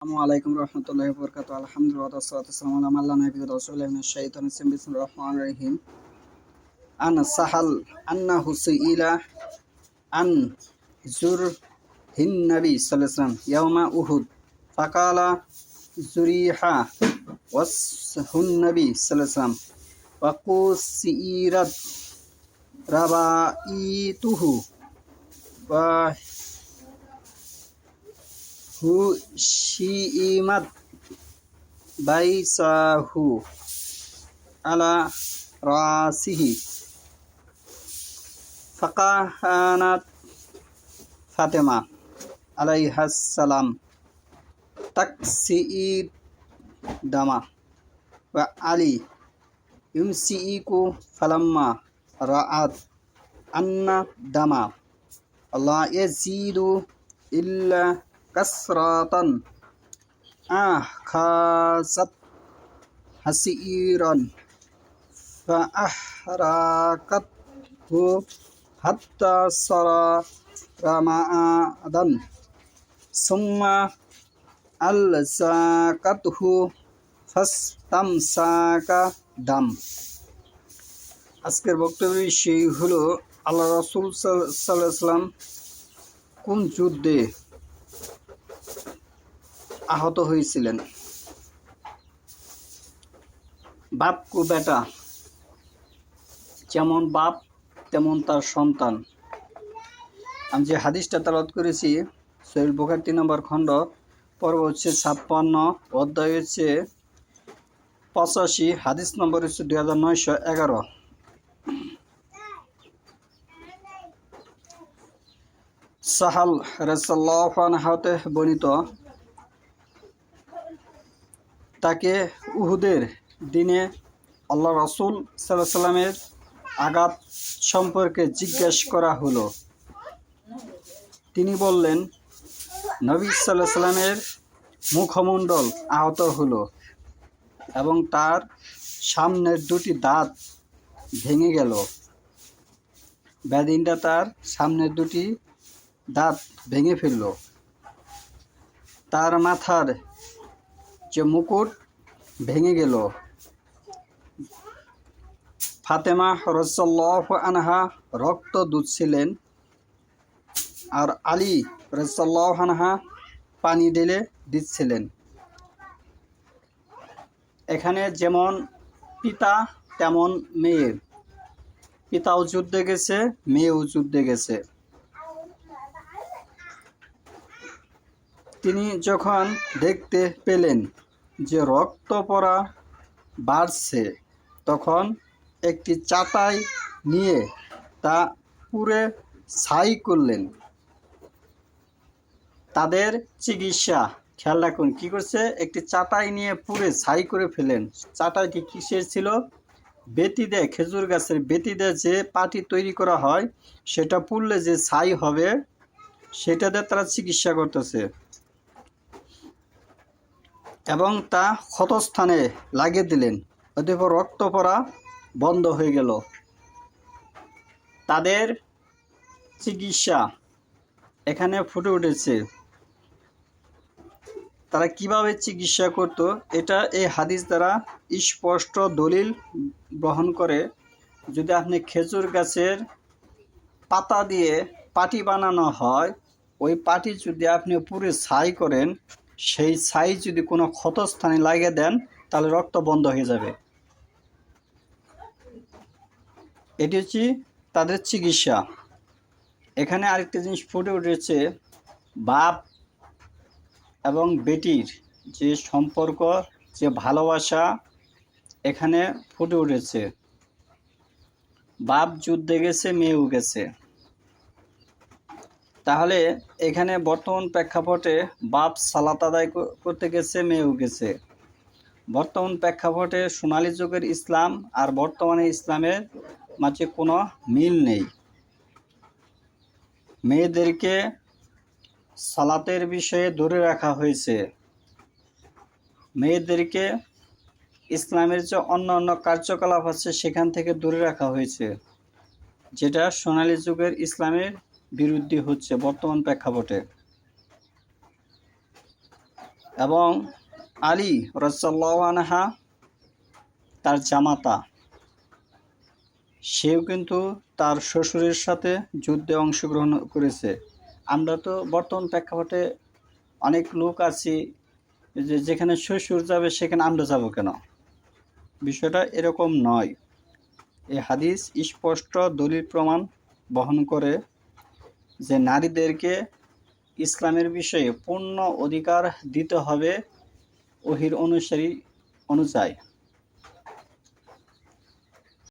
আসসালামু আলাইকুম রহমতুল্লাহি ওয়া বারাকাতুহু। আলহামদুলিল্লাহ ওয়াসসালাতু ওয়াসসালামু আলা মান লা নাবিয়্যা বা'দাহু। আউযু বিল্লাহি মিনাশ শাইতানির রাজিম। বিসমিল্লাহির রহমানির রহিম। আন সাহাল আন্নাহু সুইলা আন যুরহিন নবী সাল্লাল্লাহু আলাইহি ওয়াসাল্লাম ইয়াওমা উহুদ ফাকালা যুরিহা ওয়াসহুন নবী সাল্লাল্লাহু আলাইহি ওয়াসাল্লাম ওয়া কুসিরাত রাবাইতুহু ওয়া হুশিমাত বাইসাহু আলা রাসিহি ফাকাহানাত ফাতেমা আলাইহাস সালাম তাকসিদ দামা ওয়া আলী ইউমসিকু ফালাম্মা রাআত আন্না দামা লা ইয়াজিদু ইল্লা কাসরাতান আখাযাত হাসিরান ফাআহরাকাতহু হাত্তা সারা রামাদান সুম্মা আলসাকাতহু ফাস্তামসাকা দাম। আজকের বক্তব্যের বিষয় হলো আল্লাহ রাসূল সাল্লাল্লাহু আলাইহি ওয়াসাল্লাম কোন যুদ্ধে আহত হয়েছিলেন। বাপ কো বেটা, যেমন বাপ তেমন তার সন্তান। আমি যে হাদিসটা তেলাওয়াত করেছি সহিহ বুখারী 3 নম্বর খণ্ড, পর্ব হচ্ছে 56, অধ্যায় হচ্ছে 85, হাদিস নম্বর হচ্ছে 2911। সাহাল রাদিয়াল্লাহু আনহু হতে বর্ণিত, তাকে উহুদের দিনে আল্লাহ রাসূল সাল্লাল্লাহু আলাইহি ওয়াসাল্লামের আঘাত সম্পর্কে জিজ্ঞেস করা হলো। তিনি বললেন, নবী সাল্লাল্লাহু আলাইহি ওয়াসাল্লামের মুখমণ্ডল আহত হলো এবং তার সামনের দুটি দাঁত ভেঙে গেল। বেদিনটা তার সামনের দুটি দাঁত ভেঙে ফেলল। তার মাথার যে মুকুট ভেঙে গেল। ফাতেমা রাদিয়াল্লাহু আনহা রক্ত দুধছিলেন আর আলী রাদিয়াল্লাহু আনহা পানি ঢেলে দিচ্ছিলেন। এখানে যেমন পিতা তেমন মেয়ে, পিতাও যুদ্ধে গেছে, মেয়েও যুদ্ধে গেছে। তিনি যখন দেখতে পেলেন যে রক্ত পড়া বাড়ছে, তখন একটি চাটাই নিয়ে তা পুড়ে ছাই করলেন। তাদের চিকিৎসা, খেয়াল রাখুন কি করছে, একটি চাটাই নিয়ে পুড়ে ছাই করে ফেলেন। চাটাইটি কিসের ছিল? বেতি দেয়, খেজুর গাছের বেতি দেয় যে পাটি তৈরি করা হয়, সেটা পুড়লে যে ছাই হবে সেটা দিয়ে তারা চিকিৎসা করতেছে এবং তা ক্ষতস্থানে লাগিয়ে দিলেন। অতঃপর রক্ত পড়া বন্ধ হয়ে গেল। তাদের চিকিৎসা এখানে ফুটে উঠেছে। তারা কিভাবে চিকিৎসা করত, এটা এই হাদিস দ্বারা স্পষ্ট দলিল গ্রহণ করে। যদি আপনি খেজুর গাছের পাতা দিয়ে পাটি বানানো হয়, ওই পাটি যদি আপনি পুরো ছাই করেন, সেই ছাই যদি কোনো ক্ষতস্থানে লাগিয়ে দেন, তাহলে রক্ত বন্ধ হয়ে যাবে। এটি হচ্ছে তাদের চিকিৎসা। এখানে আরেকটা জিনিস ফুটে উঠেছে, বাপ এবং বেটির যে সম্পর্ক, যে ভালোবাসা এখানে ফুটে উঠেছে। বাপ যুদ্ধে গেছে, মেয়েও গেছে। তাহলে এখানে বর্তমান প্রেক্ষাপটে বাপ সালাত আদায় করতে গেছে, মেয়েও গেছে। বর্তমান প্রেক্ষাপটে সোনালী যুগের ইসলাম আর বর্তমানে ইসলামের মাঝে কোনো মিল নেই। মেয়েদেরকে সালাতের বিষয়ে দূরে রাখা হয়েছে। মেয়েদেরকে ইসলামের যে অন্য কার্যকলাপ আছে সেখান থেকে দূরে রাখা হয়েছে, যেটা সোনালী যুগের ইসলামের বিরুদ্ধে হচ্ছে বর্তমান প্রেক্ষাপটে। এবং আলী রাদিয়াল্লাহু আনহা তার জামাতা, সেও কিন্তু তার শ্বশুরের সাথে যুদ্ধে অংশগ্রহণ করেছে। আমরা তো বর্তমান প্রেক্ষাপটে অনেক লোক আছি যে যেখানে শ্বশুর যাবে সেখানে আমরা যাব কেন? বিষয়টা এরকম নয়। এই হাদিস স্পষ্ট দলিল প্রমাণ বহন করে যে নারীদেরকে ইসলামের বিষয়ে পূর্ণ অধিকার দিতে হবে ওহীর অনুযায়ী।